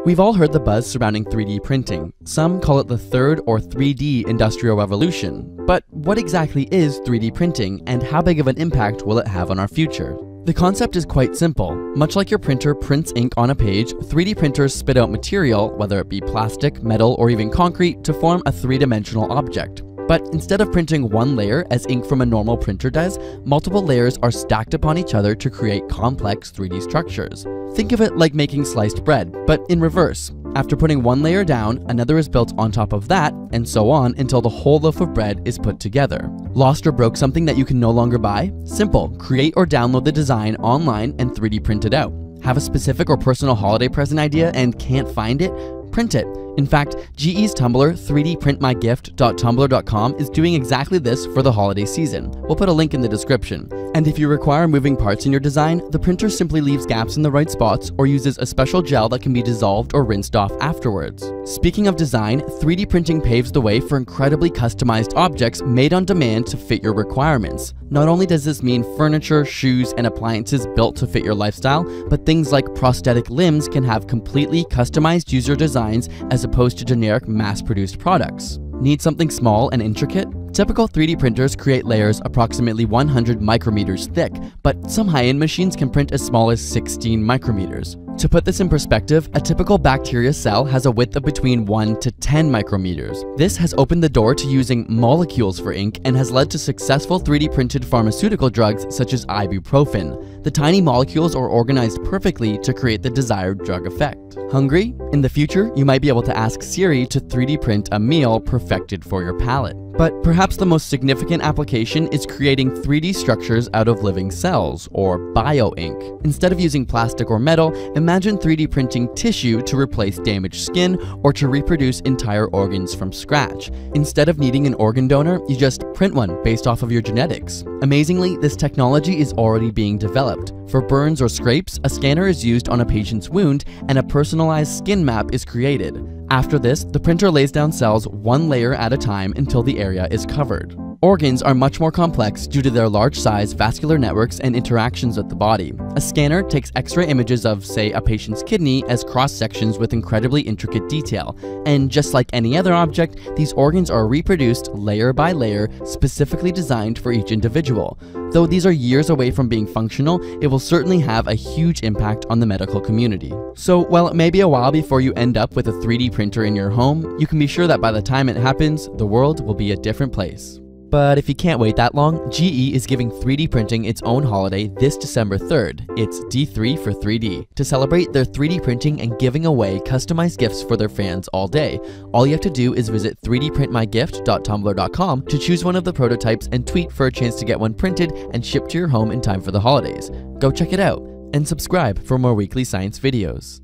We've all heard the buzz surrounding 3D printing. Some call it the third or 3D industrial revolution. But what exactly is 3D printing, and how big of an impact will it have on our future? The concept is quite simple. Much like your printer prints ink on a page, 3D printers spit out material, whether it be plastic, metal, or even concrete, to form a three-dimensional object. But instead of printing one layer as ink from a normal printer does, multiple layers are stacked upon each other to create complex 3D structures. Think of it like making sliced bread, but in reverse. After putting one layer down, another is built on top of that, and so on until the whole loaf of bread is put together. Lost or broke something that you can no longer buy? Simple. Create or download the design online and 3D print it out. Have a specific or personal holiday present idea and can't find it? Print it. In fact, GE's Tumblr, 3dprintmygift.tumblr.com, is doing exactly this for the holiday season. We'll put a link in the description. And if you require moving parts in your design, the printer simply leaves gaps in the right spots or uses a special gel that can be dissolved or rinsed off afterwards. Speaking of design, 3D printing paves the way for incredibly customized objects made on demand to fit your requirements. Not only does this mean furniture, shoes, and appliances built to fit your lifestyle, but things like prosthetic limbs can have completely customized user designs as opposed to generic mass-produced products. Need something small and intricate? Typical 3D printers create layers approximately 100 micrometers thick, but some high-end machines can print as small as 16 micrometers. To put this in perspective, a typical bacteria cell has a width of between 1 to 10 micrometers. This has opened the door to using molecules for ink and has led to successful 3D printed pharmaceutical drugs such as ibuprofen. The tiny molecules are organized perfectly to create the desired drug effect. Hungry? In the future, you might be able to ask Siri to 3D print a meal perfected for your palate. But perhaps the most significant application is creating 3D structures out of living cells, or bio-ink. Instead of using plastic or metal, imagine 3D printing tissue to replace damaged skin or to reproduce entire organs from scratch. Instead of needing an organ donor, you just print one based off of your genetics. Amazingly, this technology is already being developed. For burns or scrapes, a scanner is used on a patient's wound and a personalized skin map is created. After this, the printer lays down cells one layer at a time until the area is covered. Organs are much more complex due to their large size, vascular networks, and interactions with the body. A scanner takes X-ray images of, say, a patient's kidney as cross-sections with incredibly intricate detail. And just like any other object, these organs are reproduced layer by layer, specifically designed for each individual. Though these are years away from being functional, it will certainly have a huge impact on the medical community. So while it may be a while before you end up with a 3D printer in your home, you can be sure that by the time it happens, the world will be a different place. But if you can't wait that long, GE is giving 3D printing its own holiday this December 3rd. It's D3 for 3D. To celebrate their 3D printing and giving away customized gifts for their fans all day, all you have to do is visit 3dprintmygift.tumblr.com to choose one of the prototypes and tweet for a chance to get one printed and shipped to your home in time for the holidays. Go check it out, and subscribe for more weekly science videos.